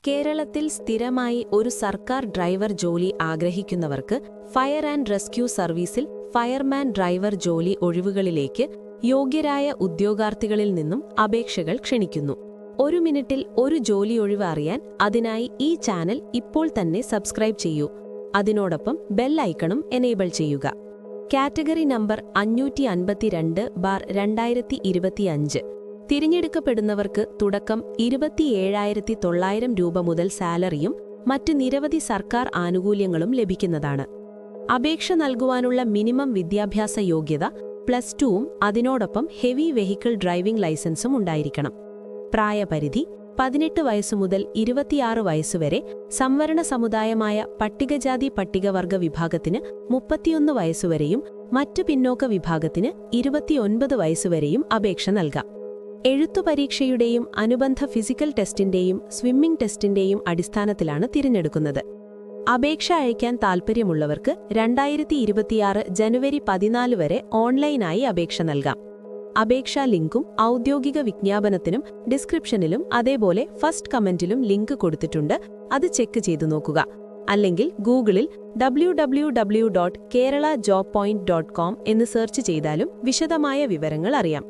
കേരളത്തിൽ സ്ഥിരമായി ഒരു സർക്കാർ ഡ്രൈവർ ജോലി ആഗ്രഹിക്കുന്നവർക്ക് ഫയർ ആൻഡ് റെസ്ക്യൂ സർവീസിൽ ഫയർമാൻ ഡ്രൈവർ ജോലി ഒഴിവുകളിലേക്ക് യോഗ്യരായ ഉദ്യോഗാർത്ഥികളിൽ നിന്നും അപേക്ഷകൾ ക്ഷണിക്കുന്നു. ഒരു മിനിറ്റിൽ ഒരു ജോലി ഒഴിവ് അറിയാൻ അതിനായി ഈ ചാനൽ ഇപ്പോൾ തന്നെ സബ്സ്ക്രൈബ് ചെയ്യൂ. അതിനോടൊപ്പം ബെൽ ഐക്കണും എനേബിൾ ചെയ്യുക. Category number 552/2025. തിരഞ്ഞെടുക്കപ്പെടുന്നവർക്ക് തുടക്കം 27,900 രൂപ മുതൽ സാലറിയും മറ്റ് നിരവധി സർക്കാർ ആനുകൂല്യങ്ങളും ലഭിക്കുന്നതാണ്. അപേക്ഷ നൽകുവാനുള്ള മിനിമം വിദ്യാഭ്യാസ യോഗ്യത +2ഉം അതിനോടൊപ്പം ഹെവി വെഹിക്കിൾ ഡ്രൈവിംഗ് ലൈസൻസും ഉണ്ടായിരിക്കണം. പ്രായപരിധി 18 വയസ്സു മുതൽ 26 വയസ്സുവരെ. സംവരണ സമുദായമായ പട്ടികജാതി പട്ടികവർഗ വിഭാഗത്തിന് 31 വയസ്സുവരെയും മറ്റു പിന്നോക്ക വിഭാഗത്തിന് 29 വയസ്സുവരെയും അപേക്ഷ നൽകാം. എഴുത്തു പരീക്ഷയുടെയും അനുബന്ധ ഫിസിക്കൽ ടെസ്റ്റിന്റെയും സ്വിമ്മിംഗ് ടെസ്റ്റിന്റെയും അടിസ്ഥാനത്തിലാണ് തിരഞ്ഞെടുക്കുന്നത്. അപേക്ഷ അയക്കാൻ താൽപ്പര്യമുള്ളവർക്ക് 2026 ജനുവരി 14 വരെ ഓൺലൈനായി അപേക്ഷ നൽകാം. അപേക്ഷാ ലിങ്കും ഔദ്യോഗിക വിജ്ഞാപനത്തിനും ഡിസ്ക്രിപ്ഷനിലും അതേപോലെ ഫസ്റ്റ് കമന്റിലും ലിങ്ക് കൊടുത്തിട്ടുണ്ട്. അത് ചെക്ക് ചെയ്തു നോക്കുക. അല്ലെങ്കിൽ ഗൂഗിളിൽ www.keralajobpoint.com എന്ന് സെർച്ച് ചെയ്താലും വിശദമായ വിവരങ്ങൾ അറിയാം.